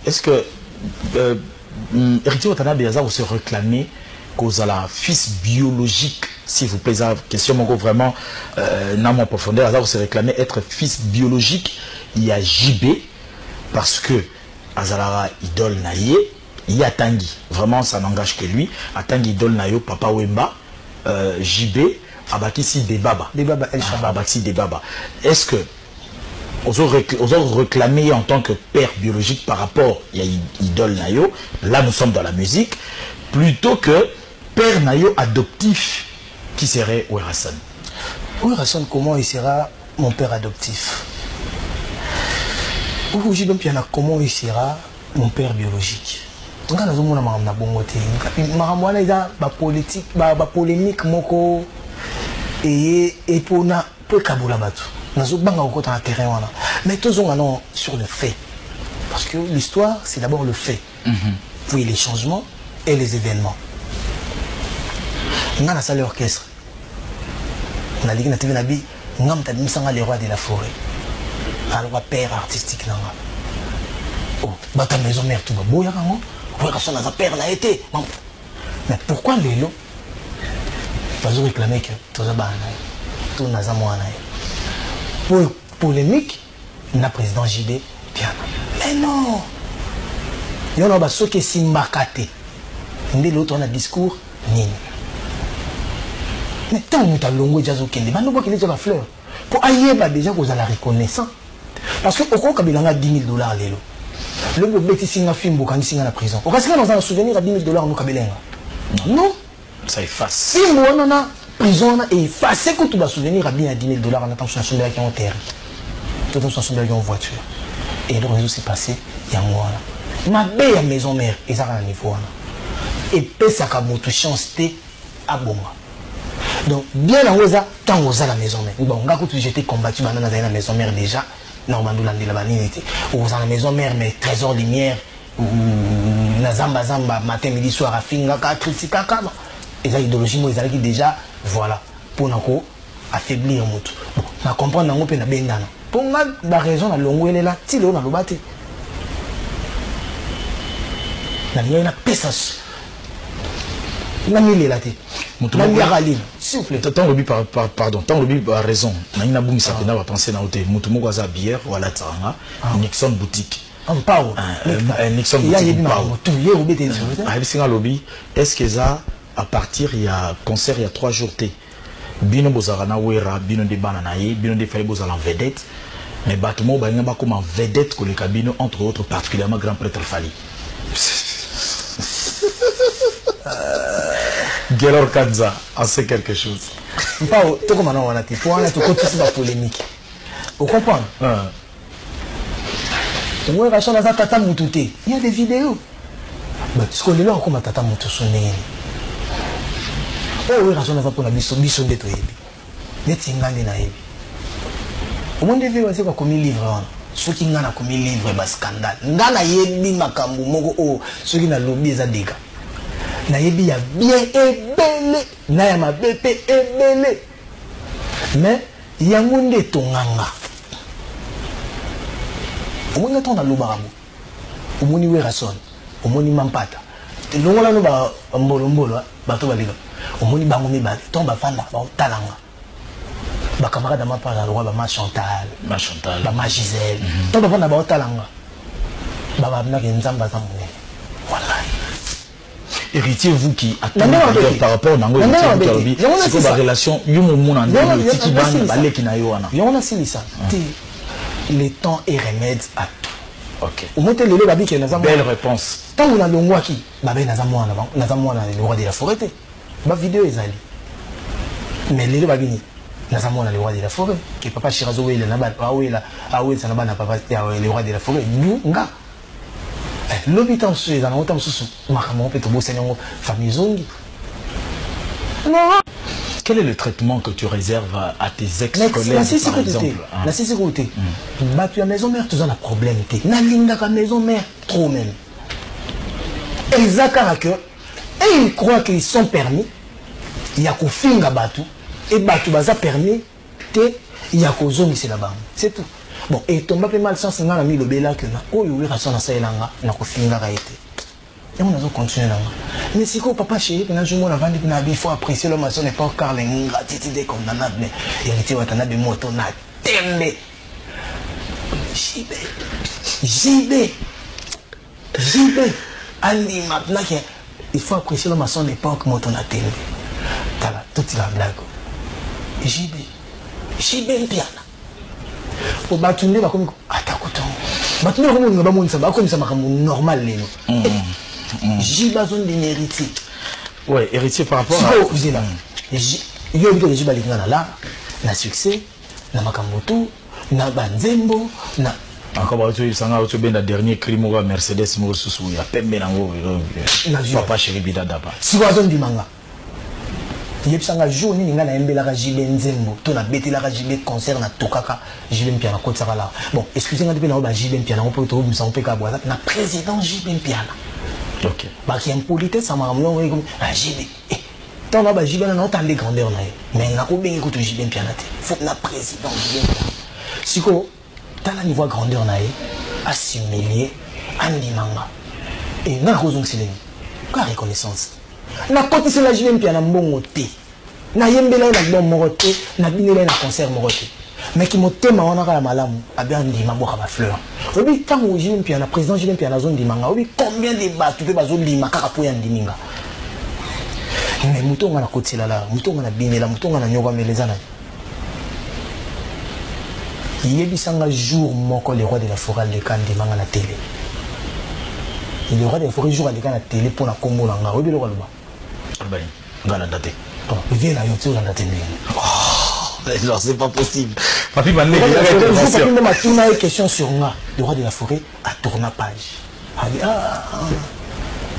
est-ce que héritier Watanabe Yaza se réclamer cause à la fils biologique, s'il vous plaît, ça question vraiment dans mon profondeur, Yaza se réclamer être fils biologique, il y a JB parce que Azalara idole naïe, il y a Tanguy, vraiment ça n'engage que lui, à Tanguy idole naïe, Papa Wemba, JB, Abakisi Debaba, El Shabab, Abakisi Debaba. Est-ce que aux autres réclamé en tant que père biologique par rapport à idole naïe, là nous sommes dans la musique, plutôt que père naïe adoptif qui serait Ouerason? Ouerason, comment il sera mon père adoptif? Comment il sera mon père biologique? Donc, nous avons politique, polémique, et pour na peu kabula batu. Nous avons un terrain. Mais tous on sur le fait. Parce que l'histoire, c'est d'abord le fait. Puis les changements et les événements. Nous avons un salle orchestre. On a dit que nous avons les rois de la forêt. Alors, père artistique. Oh, ta maison mère, tout va beau, père n'a été. Mais pourquoi les lots vous réclamer que tout ça tout n'a pour polémique, le président JB, bien. Mais non! Il y a ceux qui sont marqués. L'autre, on a discours, nini. Mais tant que nous avons déjà dit la fleur. Pour ailleurs, déjà, vous allez reconnaissant. Parce que, au cas où il y a $10 000, le bébé qui a film, il la prison. Au cas où on a un souvenir à $10 000, non? Ça efface. Si on a prison et effacé que tout va souvenir à bien à $10 000 en attendant son sommeil qui est en terre. Tout dans son sommeil en voiture. Et le réseau s'est passé, il y a moi là. Ma belle maison mère, et ça à un niveau là. Et puis ça a beaucoup de chance à bon. Donc, bien en Oza, tant Oza la maison mère. Bon, quand tu j'étais combattu dans la maison mère déjà, normalement, dans la vanité. Oza la maison mère, mais trésor lumière, Nazamba Zamba, matin, midi, soir, à Finga, critique, et ça, idéologie, moi, ils déjà, voilà, pour nous affaiblir mon tout. Bon, on comprend dans le bendana. Pour moi, la raison, la longue, elle est là, si l'on a le battu. La mienne a pesas. La mienne est là. La mienne s'il vous plaît. Tant le pardon, tant le a raison. Naina Boumi Sapena va penser dans l'hôtel. Moutoumou Gaza bière ou à la Taranga, Nixon boutique. Nixon boutique. Est-ce que ça, à partir, il y a concert, il y a 3 jours, Bino Bozarana Wera, Bino de Bananaye, Bino de Faye Bozala en vedette, mais Batomo Banyaba comme en vedette que le cabino, entre autres, particulièrement grand prêtre Fali. Guerrero Kanza, en sait quelque chose. Pao, tu comprends, on a dit, pour un autre côté, c'est la polémique. Vous comprenez? Il y a des vidéos. Mais ce qu'on est là, on a tata moutoussouné. Oh, oui, raison n'a pas pour la mission de toi. Mais tu n'as pas au monde de vie, c'est quoi comme livre? Ceux qui n'ont pas comme livre, c'est un scandale. N'ana yebi makambu moko oh, ceux qui n'ont lobby ça dégâts. Na yebi ya bien ebele, na ya mabepe ebele. Mais yangunde tonganga. Au monde on a l'obarabu. Au monde où est raison. Au monde mampata. Longola no ba mbolo bato baliga. Au monde bango mi ba tomba fanda ba talanga. Ba camarade ma pas la loi ba ma Chantal, ba ma Gisèle. Tomba fanda ba talanga. Ba na nzamba zamune. Voilà. Héritier vous qui attendez par rapport à Nango c'est quoi la relation yumo mona ndelo tiki bana balé ki na yo wana. Yona silisa. Le temps est remède à tout. OK. Au moins le babi qui na belle réponse. Tant on a le moi qui babé na zamwana le roi de la forêt. Ma vidéo est allée. Mais le babi ni na zamwana le roi de la forêt qui papa Shirazo il na ba awe ça na ba na papa le roi de la forêt nga. L'habitant sur les anneaux sous makamon peut bosser dans famille zongi. Non. Quel est le traitement que tu réserves à tes ex-collègues par exemple? La sécurité. Bah tu as maison mère tu as un problème té. Na linga ka maison mère trop même. Exactement que et ils croient qu'ils sont permis. Il y a qu'au finga batu et batu baza permis té il y a qu'aux hommes c'est là-bas. C'est tout. bon et tomba pe malchance nga na mi lobela que na oyo wi rason na sailanga na ko finga ka été et on a continuer là mais si ko papa chéri que na jomo na vandi na bi faut apprécier l'homme à son époque car l'ingratitude condamnable mais héritier watanabe moto na tembe JB Ali maintenant il faut apprécier l'homme à son époque moto na tembe tala toute la blague JB piana au batunde ba comme atakuto batunde comme on ba monisa ba comme ça makambo normal lelo JB zone de héritier ouais héritier par rapport à vous là yo bito JB lingana là na succès na makambo tout na banzembo na encore tu sanga tu ben la dernier crime au Mercedes mo susu ya pembe nango papa chéri bidada ba si wa zone di manga yebisanga jour nini nga na embelaka JB nzembo to na betelaka JB concert na tokaka JB mpiana kotsaka la bon excusez-moi depuis na ba JB mpiana on peut to misa on peut ka boisa na président JB mpiana ok ba qui impolitesse ça m'a mon comme JB tant ba JB na entendre grandeur na mais na ko bengi ko to JB mpiana te faut na président JB mpiana siko tala niveau grandeur na assimiler andimanga et na kozong sileni ka reconnaissance na kotisi la JB mpiana mbongo te na yembela na bon morote na binela na concert morote mais qui motema wana kala malamu abia ndima boka ba fleur obi tango JB mpiana président JB mpiana zone ndimanga obi combien de batu pe bazo ndima kaka po ya ndiminga mais mutonga na kotila la mutonga na binela mutonga na nyoba melezana yebisanga jour moko le roi de la forêt le kan ndimanga na télé le roi de la forêt jour aleka na télé pour na kombo na nga obi le loba bani ngala date viens là yotu na date non c'est pas possible papi mané il m'a tourné une question sur nga le roi de la forêt a tourné page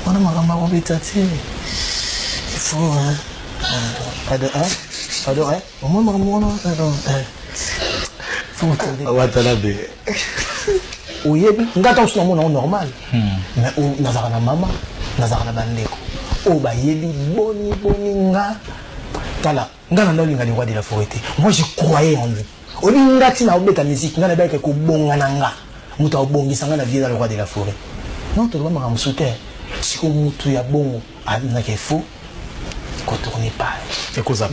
on a marama obitati il faut adore au moins marama Watanabe oyebi ngata osuna mona normal mais o nazaka na mama nazaka na bandeko o ba yebi boni nga tala ngana ndolinga le roi de la forêt. Moi je croyais en lui obi ngati na obeta musique ngana ba ke ko bonga na nga muta obongisa nga na vie dans le roi de la forêt non to ba mama souter siko mutu ya bongo na ke fou qu'on tourne pas et cause a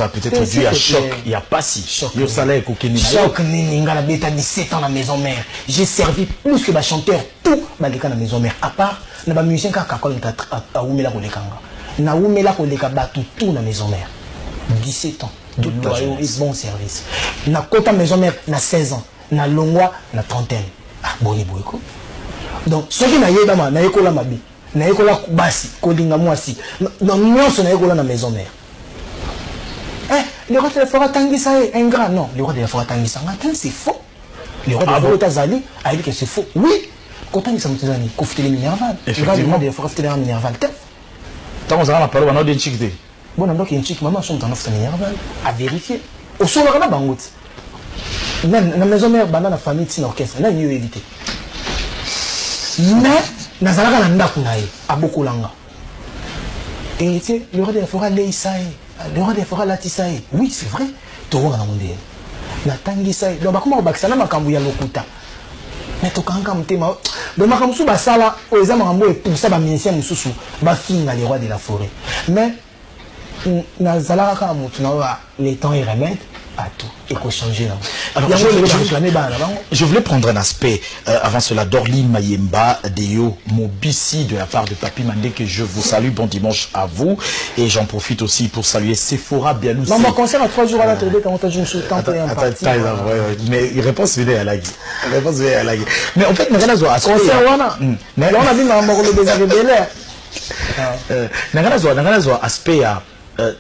peut-être dû à choc il y a pas si yo salaire kokeni choc nini ngana beta 17 ans à la maison mère j'ai servi plus que ma chanteur tout baleka na maison mère à part na ba musicien ka kakol ta umela ko lekanga na umela ko leka batu tout na maison mère 17 ans de loyaux et bon service na kota maison mère na 16 ans na longwa na trentaine boni boyko donc ce qui na yeba na ekola mabi na ekola basi kolinga mwasi dans nyonso na ekola na maison mère le roi de la forêt tangisa ingrat non le roi de la forêt tangisa c'est faux le roi de la forêt tazali a dit que c'est faux oui quand tangisa mutazani kofutele minerval le roi de la forêt futele minerval te tant on a parlé on a dit chic bon donc une chic maman son dans futele minerval à vérifier au solo kana bangot na maison mère bana na famille tina orchestre na mieux éviter mais nazalaka na ndako na ye abokolanga et tu sais le roi de la forêt leisae le roi de la forêt latisae oui c'est vrai toronga na monde na tangisae donc bakoma bakisa na makambo ya lokuta mais tokanga mutema donc makambo su basala oza makambo e pour ça ba musicien mususu ba finga le roi de la forêt mais nazalaka kama mutu na les temps et remède à tout et qu'on changer là. Alors je voulais prendre un aspect avant cela d'Orly Mayemba Deyo Mobisi de la part de Papi Mandé que je vous salue, bon dimanche à vous et j'en profite aussi pour saluer Sephora Bialou. Non, mon concert à 3 jours à la télé quand on je me suis tenté un parti. Mais réponse venait à la guise. Réponse venait à la guise. Mais en fait, Nagana Zoa concert wana. Mais on a vu dans le désagréable. Nagana Zoa aspect à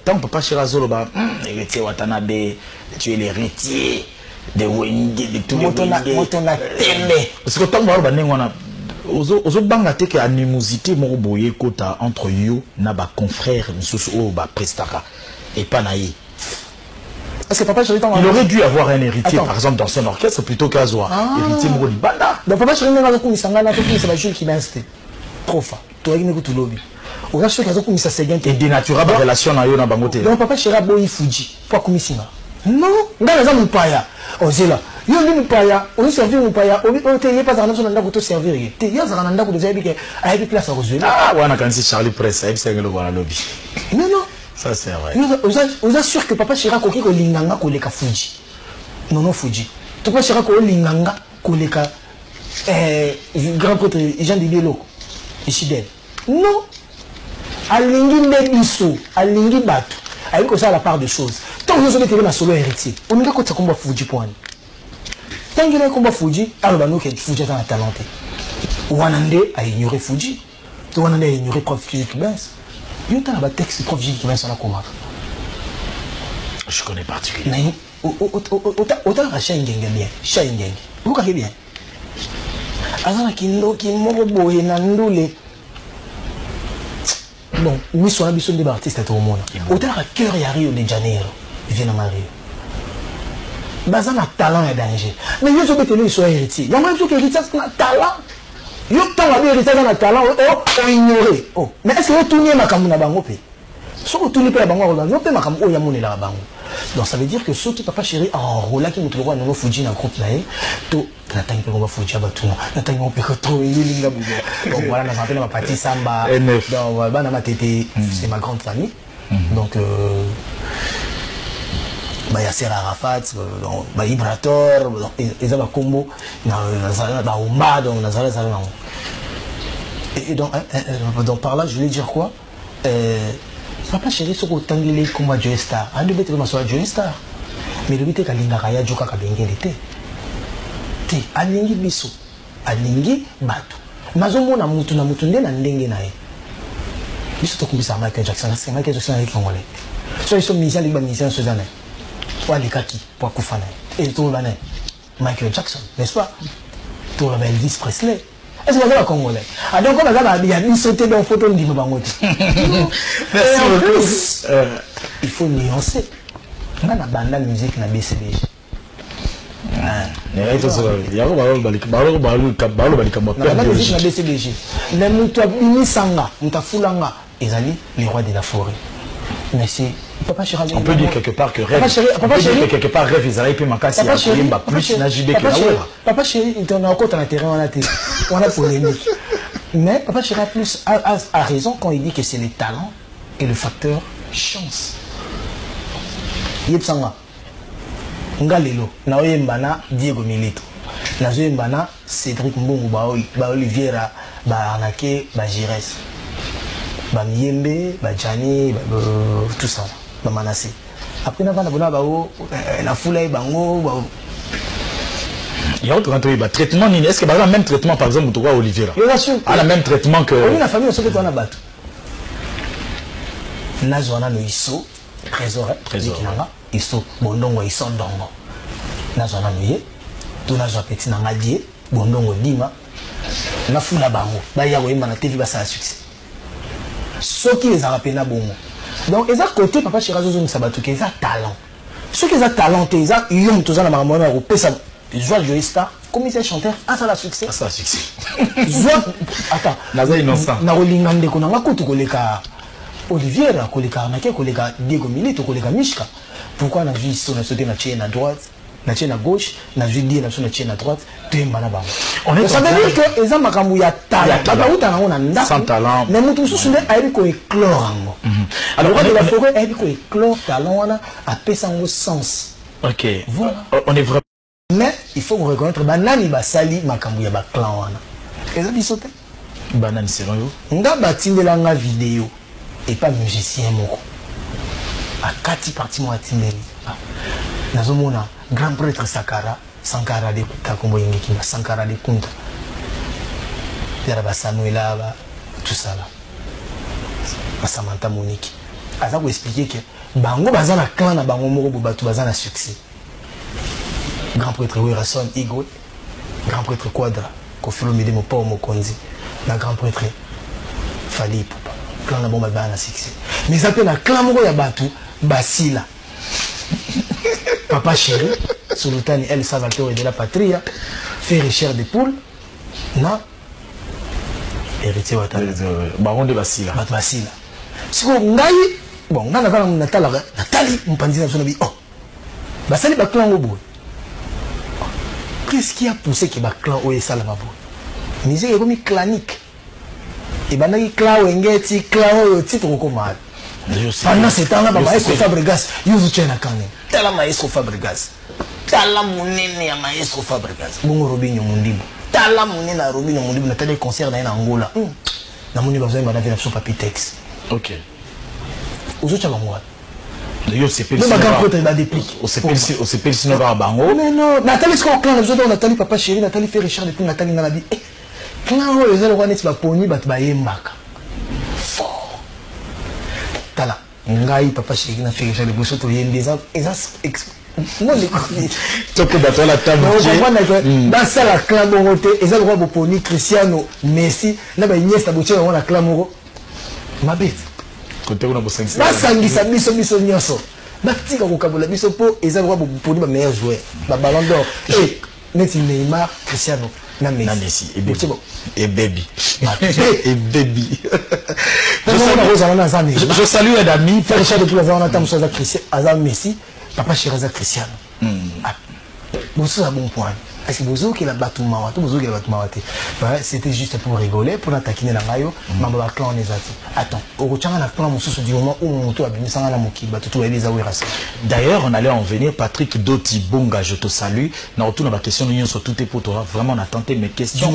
tant papa Shirazolo ba héritier Watanabe tu es l'héritier de Wenge de tous les motona tembe parce que tant ba nengwana ozo banga te que animosité moko boye kota entre yo na ba confrère misusu o ba prestaka et pas naï parce que papa il aurait dû avoir un héritier par exemple dans son orchestre plutôt qu'Azoa héritier moko libanda donc papa Chéri nga ko misanga na to ko misaba Jules Kibensté profa to yine ko tulobi on a ce qu'on ça c'est et dénaturé la relation na yo na bangote donc papa Chéri boyi fuji pour komisinga non ngana za mpaya ozela yo ni mupaya on servir mupaya on te yé pas en train de servir te yo ça nanda ko déjà que avec place à rejoindre ah wana kan si Charlie Press avec c'est le voilà lobby non ça c'est vrai on a sûr que papa Chira ko ki ko linganga ko leka Fuji non Fuji to pas Chira ko linganga ko leka grand prêtre Jean de Lelo Isidel non alingi ndebiso alingi bato avec ça la part de choses tant que vous avez été solo héritier on ne va pas combat Fuji point tant que combat Fuji alors nous que Fuji est un talenté Wanande a ignoré Fuji Wanande a ignoré prof physique baisse il y a un texte prof physique baisse la combattre je connais particulièrement autant rachat ngenge bien chat ngenge vous connaissez bien azana kindo kimoko boye na ndule bon oui sur la mission des artistes à tout le monde autant à cœur y a Rio de Janeiro vient à Mario bazan a talent et danger mais yo so betelo so héritier y a même que héritier na talent yo tant la héritier na talent oh ignorer oh mais est-ce que yo tourner makambu na bango pe so ko tourner pe na bango yo pe makambu o ya monela bango donc ça veut dire que ceux qui papa chéri en rôle qui montre roi no Fuji na groupe là to na tangi pe ko ba Fuji abatuno na tangi mo pe ko to yilinga bugo donc voilà na rappelle ma partie samba donc voilà na ma tété c'est ma grande famille donc bah Yasser Arafat bah Ibrator ils ont un combo na bah Oumba donc Nazaré ça et donc par là je voulais dire quoi papa chéri soko tangile comme Joe Star andi bete ma so Joe Star mais le bite kalinga kaya joka kabengele te alingi biso alingi bato mazomona mutu na mutu ndena ndenge nae biso to kumbisa Michael Jackson c'est Michael Jackson avec congolais so ils sont musiciens les musiciens sozana wali kaki pour kufana et tout le bane Michael Jackson n'est-ce pas tout le Elvis Presley est-ce que vous avez congolais ah donc on a bien sauté dans photo de Bangote merci beaucoup il faut nuancer on a banda musique na BCBG il y a les mutu bimisanga mutafulanga ezali les rois de la forêt mais c'est papa chéri on peut dire quelque part que rêve quelque part rêve ils arrivent ma casse il y a plus na JB que là papa chéri il tourne encore dans le terrain on a polémique mais papa chéri plus a raison quand il dit que c'est le talent et le facteur chance yepsanga ngalelo na oyembana Diego Milito na oyembana Cédric Mbongo ba Oliviera ba Arnaque ba Gires ba Miembe ba Jani tout ça ba Manassé après na bana bona ba la foule bango il y a autre traitement est-ce que par exemple même traitement par exemple toi Oliviera a la même traitement que la famille on sait que toi na bato nazwana no iso trésor kinanga iso bondongo iso ndongo nazwana noye to nazwa petit nanga die bondongo dima na fula bango ba ya koyemba na TV basa succès soki les arapena bongo donc eza côté papa Chirazo zo misabatu ke eza talent soki eza talent eza yom tozana makamona ko pesa joie Joe Star comme il est chanteur à ça la succès joie attends naza innocent na kolinga ndeko nanga kutu koleka Oliviera koleka Arnaque koleka Diego Milito koleka Mishka pourquoi na vie son a sauté na chaîne à droite na chaîne à gauche na vie dit na son chaîne à droite temba na bango ça veut dire que eza makambu ya talent baba uta na ona nda sans talent mais mutu mususu nde ayebi ko éclore ango alors de la forêt ayebi ko éclore talent wana apesa ngo sens ok voilà on est vraiment mais il faut reconnaître banani basali makambu ya ba clan wana eza bisote banani selon yo nga batindela nga vidéo et pas musicien moko akati parti mo atindeli nazomona grand prêtre Sankara de Kakombo Yengekima Sankara de Kunta Yara Samuela tout ça là Samantha Monique aza ko expliquer que bango bazana clan na bango moko batu bazana succès grand prêtre Werason Igwe grand prêtre Quadra Kofilo Mide mo pa Mokonzi na grand prêtre Fali Poupa clan na bomba bana succès mais ça peut na clan moko ya batu basila papa chéri Sultani El Salvatore de la Patria fait recherche de poule na héritier watala baron de Basila bat Basila siko ngai bon ngana kana natali mpanzi na sono bi oh basali ba clan ngobo qu'est-ce qui a poussé que le clan oye ça la mabo musique est comme clanique et banaki clan wengeti clan oyo titre comment pendant ce temps là maestro Fabregas yuzu chena kane tala maestro Fabregas tala munene ya maestro Fabregas bongo Robinho Mundibu tala munene na Robinho Mundibu na tele concert na Angola na moni bazoy bana vina sur papier texte OK uzo cha bango yo c'est pas on s'appelle sinon bango mais non Nathalie ce qu'on clan nous autres Nathalie papa chéri Nathalie fait Richard depuis Nathalie na la vie clan o ezelo kwa neti ba poni bat ba yembaka fort tala ngai papa chéri na fait Richard de Bosso to yembeza non les toko bato la table dans ça la clan bongote ezelo kwa boponi Cristiano Messi na ba Iniesta boche na clan moko mabete côté on a besoin de basangisa biso nyonso batika kokabola biso po eza kwa boponi ba meilleur joueur ba ballon d'or et neti Neymar Cristiano na Messi et baby je salue un ami frère Richard de tous les ans on attend ça Cristiano Azam Messi papa chéri Cristiano bon ça bon point est-ce que vous avez la batouma c'était juste pour rigoler pour attaquer la maillot maman va clan les attends au retour la plan du moment où on tourne bien sans la moki d'ailleurs on allait en venir Patrick Doti Bonga je te salue na retour la question nous sur tout est pour toi vraiment on a tenté mes questions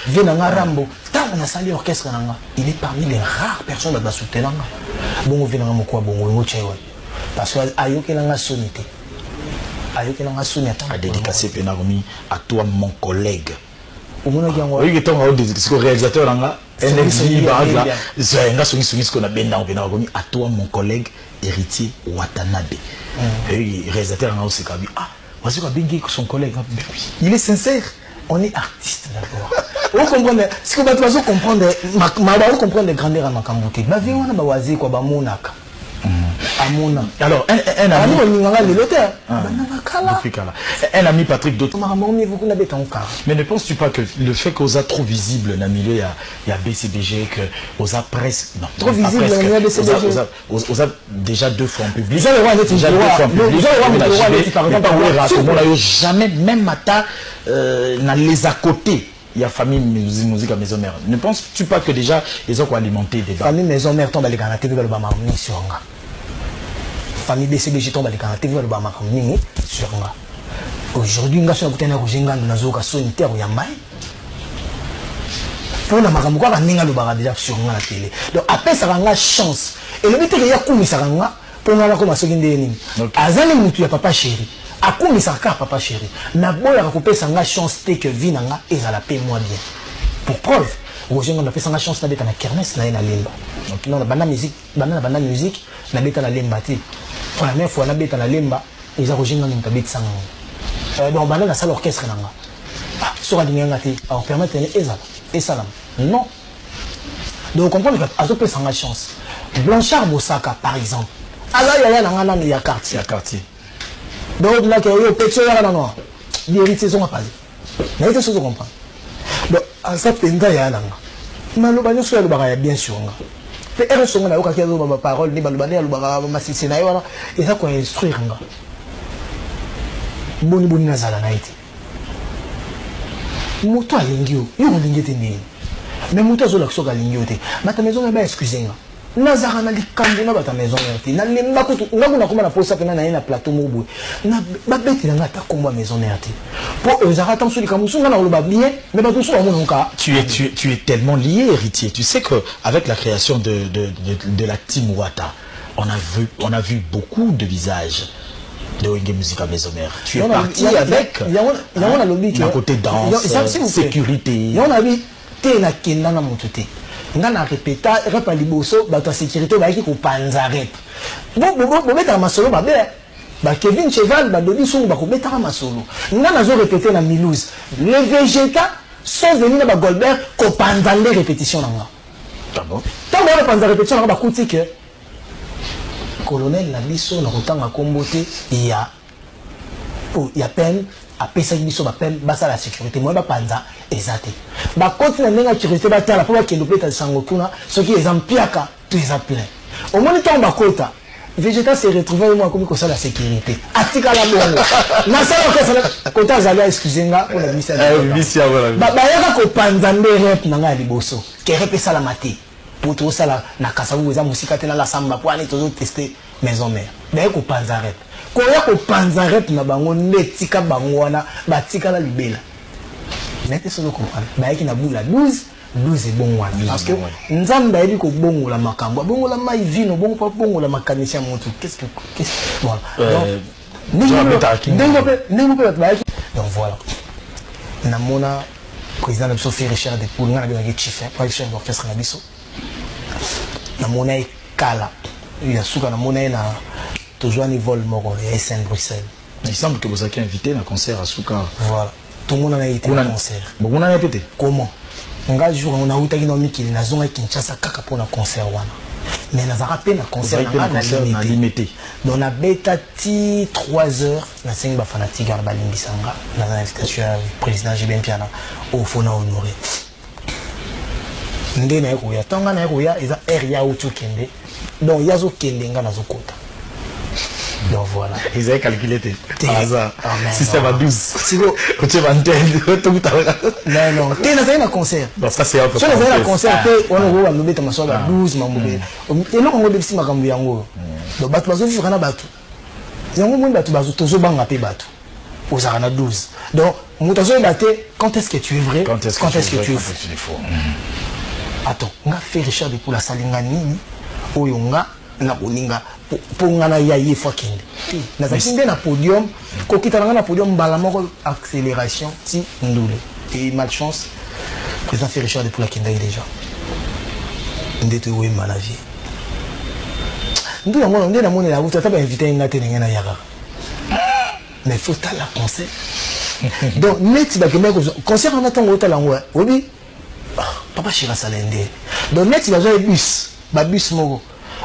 venanga Rambo tant on a sali orchestre nanga il est parmi les rares personnes à soutenir bon venanga moko bongo ngo chewa parce que ayoke nanga sonité à dédicacer Penaromi à toi mon collègue. Oui, le réalisateur à toi mon collègue héritier Watanabe. Le réalisateur son collègue. Il est sincère. On est artiste d'abord. Vous comprenez ce que vous comprendre les grandeurs à Makambote. Alors, un ami Patrick Doti. Mais ne penses-tu pas que le fait qu'on a trop visible dans le milieu, il y a BCBG, que on a presque. Non, trop visible dans le milieu BCBG. On a déjà 2 fois en public. Jamais, même Mata, dans les à côté. Il y a famille musique à maison mère. Ne penses-tu pas que déjà ils ont alimenté des débats? Famille maison mère tombe à l'écran TV le bama sur nga. Famille BCBG tombe à l'écran TV le bama sur nga. Aujourd'hui nga sur kutana kujenga nazoka sanitaire ya mai. Pour la makambo kwa ninga le bara déjà sur nga la télé. Donc après ça nga chance. Et le but que ya kumisa nga pour nga la koma sokinde nini. Azali mutu ya papa chéri. Akumisaka papa chéri na boya kopesa nga chance te que vie nanga ezala pe moi bien pour preuve Roger on a fait sa chance na beta na kermesse na lemba non na bana musique na beta na lemba ti pour la première fois na beta na lemba eza Roger on a beta sanga donc bana na salle orchestre nanga sur la ligne ngati on permettre et salam non donc comprendre que azo pesa nga chance Blanchard Bosaka par exemple ala ya nanga na ya quartier donc là que yo petio ya na no héritier sont pas na été chose comprendre donc à ça penda ya nanga maloba nyo so ya lobaka ya bien sûr nga pe ere songa na yo ka kezo ba parole ni baloba ne ya lobaka masisi na yo wana eza ko instruire nga boni na zala na été moto alingi yo olingi te ndini mais moto azola ko soka alingi yo te bata maison ba excuser nga nazara na likambo na bata maison mère na lemba ko ngakuna koma na posa pena na plateau mobu na ba beti na ta komba maison mère pour ezara tant sur likambo sunga na loba bien mais ba tout so amona nka tu es tellement lié héritier tu sais que avec la création de la team Wata on a vu beaucoup de visages de Wenge Musique à maison mère tu es parti avec un côté danse sécurité on a vu te na kenda na motote nga na répéta rap à liboso ba ta sécurité ba ki ko panza rap bo beta masolo ba be ba Kevin Cheval ba dodi songo ba ko beta masolo nga na zo répéter na Milouz les Vegeta sont venus na ba Goldberg ko panza les répétitions nga d'abord tant ba panza répétition nga ba kuti que colonel na biso na kotanga kombote ya peine apesa biso ba peine basa la sécurité moi ba panza ezate ba koti na nenga sécurité ba tala po ba kendo peta sango kuna soki ezampiaka tu eza plein au moins temps ba kota Végétal s'est retrouvé moi comme ça la sécurité. Atika la bongo. Na ça que kota zala excusenga pour la mission. Mission voilà. Ba yaka ko panzambe rep nanga liboso. Ke rep ça la maté. Pour tout ça la na kasabu za musika tena la samba pour aller toujours tester maison mère. Ba ko panza rep. Ko ya ko panza rep na bango netika bango wana batika la libela. Nete solo comprendre. Ba yaki na bula 12 est bon parce que nous avons dit que bon la makambo bon la maïvino bon pas bon la mécanicien montre qu'est-ce voilà donc voilà namona président de Sophie Richard de Poul ngana bien chef pas chef d'orchestre na biso namona kala il a souka namona na toujours niveau moko et SN Bruxelles il semble que vous avez invité un concert à Souka voilà tout le monde a été au concert bon on a répété comment un jour on a eu une amie na zonga Kinshasa kaka pour un concert wana mais na zaka pe na concert na limité donc na betati 3 heures na 5 ba fanatique na balimbisanga na invitation président Jibin Piana au fona honoré ndé na ko ya tonga na ko ya eza area où tu kende donc yazo kende nga na zokota donc voilà ils avaient calculé par hasard si c'est à 12 si go tu vas entendre non t'es dans un concert ça c'est un peu sur un concert on va nous mettre ma soeur à 12 mamboubé et là on va bisi makambo yango donc batu bazo vivre na batu yango mo batu bazo tozo banga pe batu aux arana 12 donc mutazo baté quand est-ce que tu es vrai quand est-ce que tu es faux attends on a fait Richard de pour la salinga nini oyo nga na boninga pongana ya yefwa kende na zakinde na podium ko kitana na podium mbala moko accélération ti ndule et malchance président fait Richard de pour la kende déjà ndete we malavi ndu yango ndena mona la buta taba inviter ngate ngena yaka mais faut ta la concert donc net ba kemeko concert en attendant ota lango obi papa Chira Salende donc net ba zo bus ba bus moko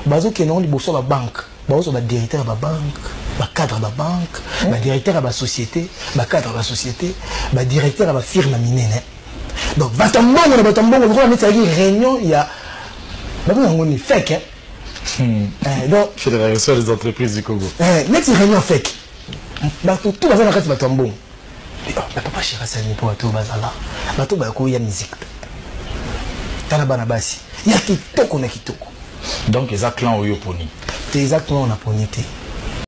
bazo ke non liboso ba banque bazo ba directeur ba banque ba cadre ba banque ba directeur ba société ba cadre ba société ba directeur ba firme minene donc batambongo na batambongo ko na tsaki réunion ya ba ngo ni fake donc fédération des entreprises du Congo net réunion fake ba tout bazo na kati batambongo ba papa Chira Salende pour tout bazala ba tout ba ko ya musique tana bana basi ya kitoko na kitoko donc les clan oyoponi c'est exactement on a ponité